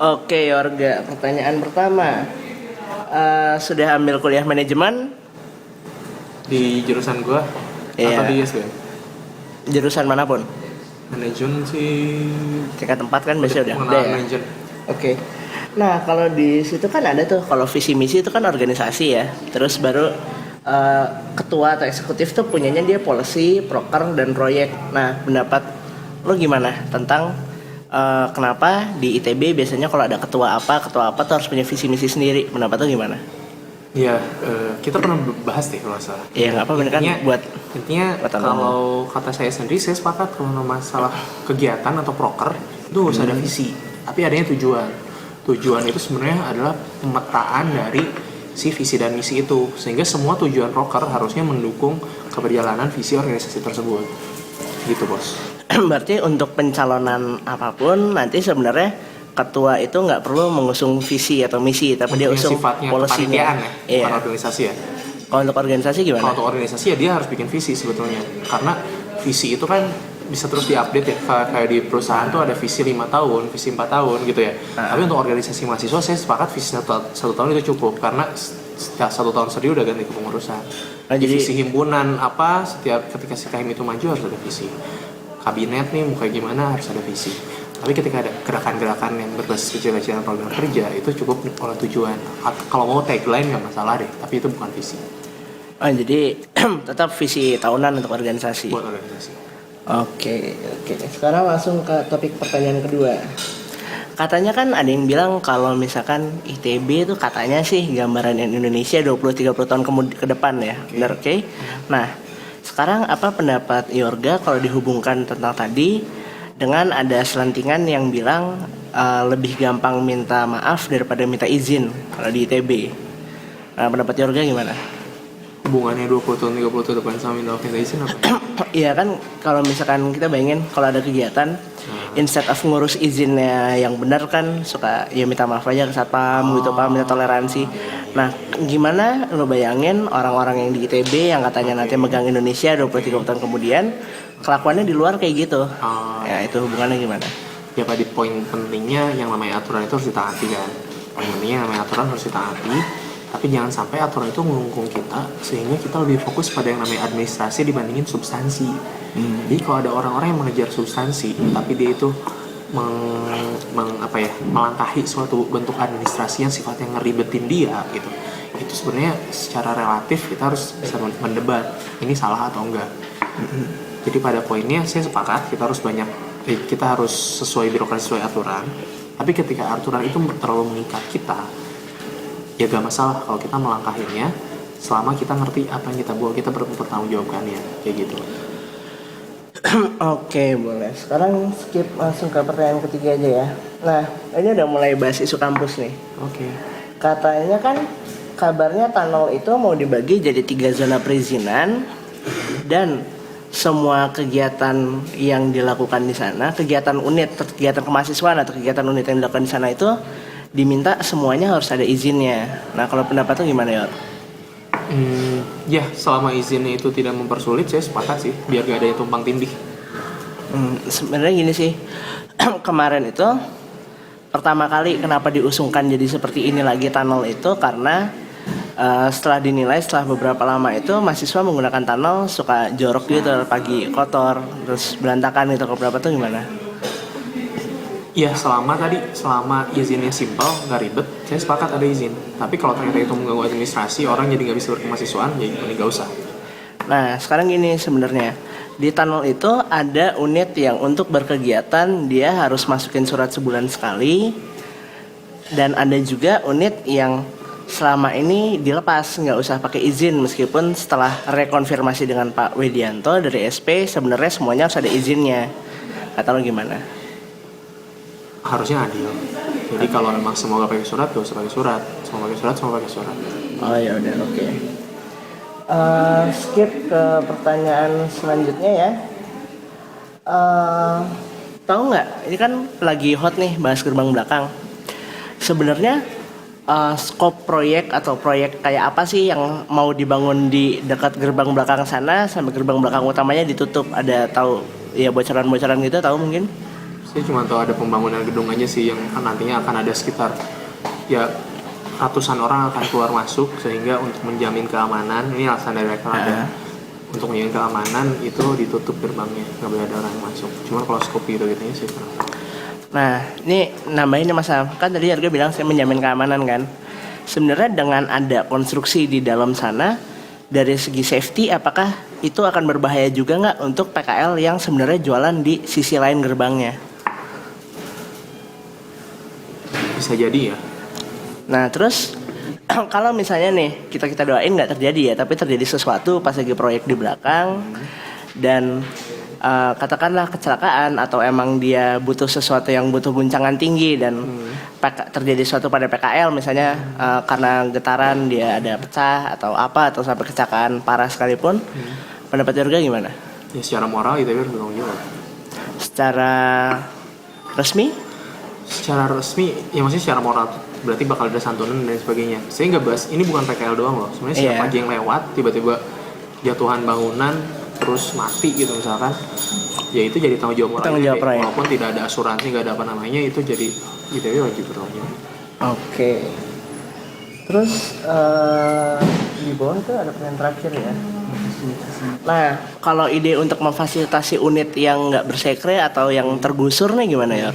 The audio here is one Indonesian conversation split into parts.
Oke, Yorga. Pertanyaan pertama. Sudah ambil kuliah manajemen? Di jurusan gua Iya. atau di ISBM? Jurusan manapun? Manajemen sih Tingkat 4 kan biasanya udah. mengenal Ya? manajemen. Oke. Nah, kalau di situ kan ada tuh, kalau visi misi itu kan organisasi ya. Terus baru ketua atau eksekutif tuh punyanya dia policy, proker, dan proyek. Nah, pendapat lo gimana tentang kenapa di ITB biasanya kalau ada ketua apa tuh harus punya visi misi sendiri? Pendapat lo gimana? Ya, kita pernah bahas deh kalau nggak salah. Iya, nggak apa-apa kan Intinya buat kalau kata saya sendiri, saya sepakat kalau masalah kegiatan atau proker itu harus ada visi, tapi adanya tujuan. Tujuan itu sebenarnya adalah pemetaan dari si visi dan misi itu, sehingga semua tujuan proker harusnya mendukung keberjalanan visi organisasi tersebut. Gitu, Bos. Berarti untuk pencalonan apapun nanti sebenarnya ketua itu nggak perlu mengusung visi atau misi, tapi dia usung sifatnya polisinya. kepanitiaan ya, Iya. bukan organisasi ya. Kalau untuk organisasi gimana? Kalau untuk organisasi ya dia harus bikin visi sebetulnya, karena visi itu kan bisa terus diupdate ya. Kayak di perusahaan tuh ada visi 5 tahun, visi 4 tahun gitu ya. Tapi untuk organisasi mahasiswa saya sepakat visi satu tahun itu cukup, karena setiap 1 tahun sendiri udah ganti kepengurusan. Jadi Visi himpunan apa, setiap ketika si KHIM itu maju harus ada visi. Kabinet nih mau kayak gimana harus ada visi. Tapi ketika ada gerakan-gerakan yang berbasis kecil-kecilan program kerja itu cukup oleh tujuan. Kalau mau tagline nggak masalah deh, tapi itu bukan visi jadi tetap visi tahunan untuk organisasi. buat organisasi. Oke. Sekarang langsung ke topik pertanyaan kedua. Katanya kan ada yang bilang kalau misalkan ITB itu katanya sih gambaran Indonesia 20-30 tahun ke depan ya. Benar, oke? Nah, sekarang apa pendapat Yorga kalau dihubungkan tentang tadi dengan ada selentingan yang bilang lebih gampang minta maaf daripada minta izin kalau di ITB. Nah, pendapat Yorga gimana? Hubungannya 20 tahun 30 tahun depan sama minta izin apa? Iya kan, kalau misalkan kita bayangin kalau ada kegiatan instead of ngurus izinnya yang benar kan suka ya minta maaf aja ke satpam gitu, Pak, minta toleransi. Nah, gimana lo bayangin orang-orang yang di ITB yang katanya nanti megang Indonesia 20-30 tahun kemudian kelakuannya di luar kayak gitu. Ya, itu hubungannya gimana? Ya pada poin pentingnya yang namanya aturan itu harus ditaati kan. Poin pentingnya yang namanya aturan harus ditaati, tapi jangan sampai aturan itu mengungkung kita sehingga kita lebih fokus pada yang namanya administrasi dibandingin substansi. Jadi kalau ada orang-orang yang mengejar substansi tapi dia itu melangkahi suatu bentuk administrasi yang sifatnya ngeribetin dia gitu, itu sebenarnya secara relatif kita harus bisa mendebat ini salah atau enggak. Jadi pada poinnya saya sepakat kita harus sesuai birokrasi, sesuai aturan. Tapi ketika aturan itu terlalu mengikat kita, ya gak masalah kalau kita melangkahinya selama kita ngerti apa yang kita buat, kita bertanggungjawabkannya kayak gitu. Oke, boleh. Sekarang skip langsung ke pertanyaan ketiga aja ya. Nah, ini udah mulai bahas isu kampus nih. Oke. Katanya kan kabarnya tunnel itu mau dibagi jadi 3 zona perizinan dan semua kegiatan yang dilakukan di sana, kegiatan unit, kegiatan kemahasiswaan atau kegiatan unit yang dilakukan di sana itu diminta semuanya harus ada izinnya. Nah, kalau pendapat tuh gimana, Yor? Ya, selama izinnya itu tidak mempersulit, saya sepakat sih, biar gak ada yang tumpang tindih. Sebenarnya gini sih, kemarin itu pertama kali kenapa diusungkan jadi seperti ini lagi tunnel itu karena setelah dinilai setelah beberapa lama itu mahasiswa menggunakan tunnel suka jorok gitu pagi, kotor, terus berantakan gitu. Beberapa tuh gimana? Ya selama izinnya simpel, nggak ribet, saya sepakat ada izin. Tapi kalau ternyata itu mengganggu administrasi, orang jadi nggak bisa berkemahasiswaan, jadi nggak usah. Nah sekarang gini sebenarnya di tunnel itu ada unit yang untuk berkegiatan dia harus masukin surat sebulan sekali, dan ada juga unit yang selama ini dilepas nggak usah pakai izin meskipun setelah rekonfirmasi dengan Pak Widianto dari SP sebenarnya semuanya harus ada izinnya. Kata lo gimana? Harusnya adil. Jadi kalau memang semua gak pakai surat, gak usah pakai surat. Semua pakai surat. Oh ya udah, oke. Skip ke pertanyaan selanjutnya ya. Tahu nggak? Ini kan lagi hot nih bahas gerbang belakang. Sebenarnya skop proyek atau proyek kayak apa sih yang mau dibangun di dekat gerbang belakang sana sampai gerbang belakang utamanya ditutup? Ada tahu ya bocoran-bocoran gitu tahu mungkin? Saya cuma tahu ada pembangunan gedung aja sih yang nantinya akan ada sekitar ya ratusan orang akan keluar masuk, sehingga untuk menjamin keamanan, ini alasan dari rektor ada, untuk menjamin keamanan itu ditutup gerbangnya, nggak boleh ada orang yang masuk. Cuma kalau skop gitu sih kurang tahu. Nah, ini nambahin Mas Sam. Kan tadi Yorga bilang saya menjamin keamanan kan. Sebenarnya dengan ada konstruksi di dalam sana, dari segi safety apakah itu akan berbahaya juga nggak untuk PKL yang sebenarnya jualan di sisi lain gerbangnya? Bisa jadi ya. Nah terus kalau misalnya nih kita doain nggak terjadi ya, tapi terjadi sesuatu pas lagi proyek di belakang dan katakanlah kecelakaan atau emang dia butuh sesuatu yang butuh guncangan tinggi dan terjadi sesuatu pada PKL misalnya karena getaran dia ada pecah atau apa atau sampai kecelakaan parah sekalipun, pendapat Yorga gimana? Ya secara moral itu harus bertanggung jawab. Secara resmi? Secara resmi ya maksudnya secara moral berarti bakal ada santunan dan sebagainya. Saya nggak bahas ini bukan PKL doang loh. Sebenarnya siapa aja yang lewat tiba-tiba jatuhan bangunan terus mati gitu misalkan, ya itu jadi tanggung jawab moral. Walaupun tidak ada asuransi, nggak ada apa namanya, itu jadi ITB wajib bertanggung jawab. Oke. Terus di bawah itu ada pertanyaan terakhir ya. Nah, kalau ide untuk memfasilitasi unit yang nggak bersekre atau yang tergusur nih gimana ya?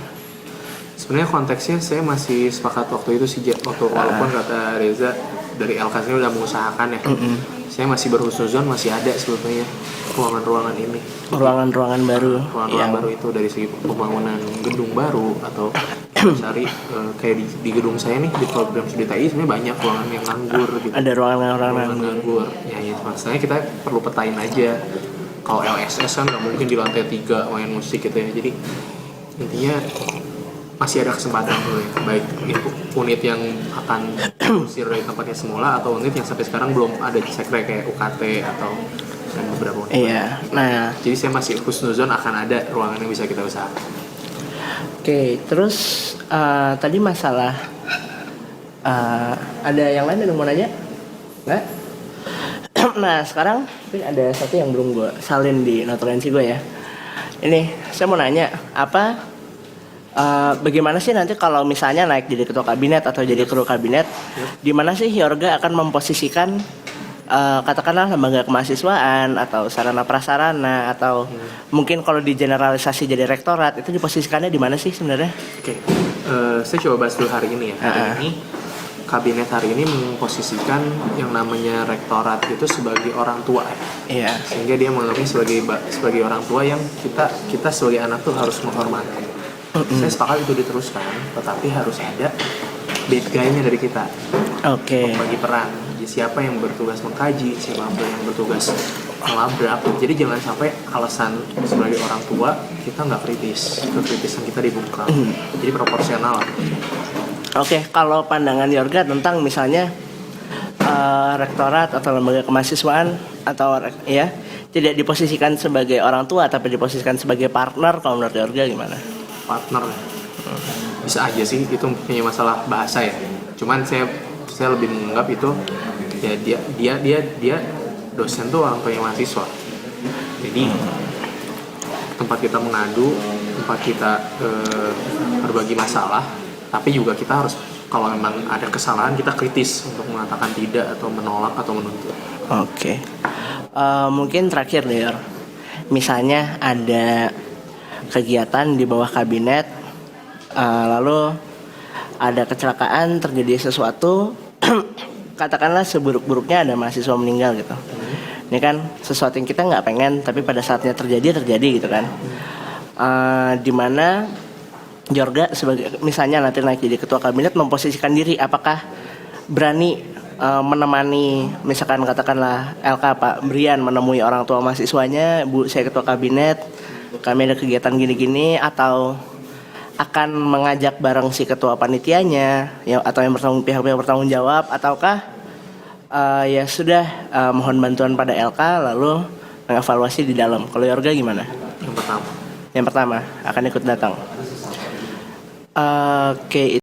Sebenarnya konteksnya saya masih sepakat waktu itu sih, walaupun kata Reza dari LK ini udah mengusahakan ya. Saya masih berhusnuzon masih ada sebetulnya ruangan-ruangan ini. Ruangan-ruangan baru. Ruangan baru itu dari segi pembangunan gedung baru atau cari kayak di gedung saya nih di program studi TI sebenarnya banyak ruangan yang nganggur gitu. Ada ruangan nganggur. Ya maksudnya kita perlu petain aja. Kalau LSS kan nggak mungkin di lantai 3 main musik gitu ya. Jadi intinya masih ada kesempatan baik itu unit yang akan diusir dari tempatnya semula atau unit yang sampai sekarang belum ada sekre kayak UKT atau dan beberapa unit. Iya. Nah, jadi saya masih husnuzon akan ada ruangan yang bisa kita usahakan. Oke, terus tadi masalah ada yang lain yang mau nanya? Nggak? Nah, sekarang ada satu yang belum gue salin di notulensi gue ya. Ini saya mau nanya apa? Bagaimana sih nanti kalau misalnya naik jadi ketua kabinet atau jadi kru kabinet, di mana sih Yorga akan memposisikan katakanlah lembaga kemahasiswaan atau sarana prasarana atau mungkin kalau di generalisasi jadi rektorat itu diposisikannya di mana sih sebenarnya? Oke, saya coba bahas dulu hari ini ya. Hari ini kabinet hari ini memposisikan yang namanya rektorat itu sebagai orang tua ya. Sehingga dia menganggapnya sebagai orang tua yang kita sebagai anak tuh harus menghormati. Saya sepakat itu diteruskan, tetapi harus ada bad guy-nya dari kita. Bagi peran. Jadi siapa yang bertugas mengkaji, siapa yang bertugas melabrak. Jadi jangan sampai alasan sebagai orang tua kita nggak kritis, kekritisan kita dibungkam. Jadi proporsional. Kalau pandangan Yorga tentang misalnya rektorat atau lembaga kemahasiswaan atau ya tidak diposisikan sebagai orang tua tapi diposisikan sebagai partner, kalau menurut Yorga gimana? Partner bisa aja sih, itu punya masalah bahasa ya. Cuman saya lebih menganggap itu ya dia dosen tuh orang tuanya mahasiswa. Jadi tempat kita mengadu, tempat kita berbagi masalah, tapi juga kita harus kalau memang ada kesalahan kita kritis untuk mengatakan tidak atau menolak atau menuntut. Mungkin terakhir deh, misalnya ada kegiatan di bawah kabinet, lalu ada kecelakaan, terjadi sesuatu, katakanlah seburuk-buruknya ada mahasiswa meninggal gitu. Ini kan sesuatu yang kita nggak pengen, tapi pada saatnya terjadi gitu kan. Dimana Yorga sebagai misalnya nanti naik jadi ketua kabinet memposisikan diri, apakah berani menemani misalkan katakanlah LK Pak Brian menemui orang tua mahasiswanya, Bu saya ketua kabinet, kami ada kegiatan gini-gini, atau akan mengajak bareng si ketua panitianya atau yang pihak bertanggung jawab, ataukah ya sudah mohon bantuan pada LK lalu mengevaluasi di dalam. Kalau Yorga gimana? Yang pertama akan ikut datang.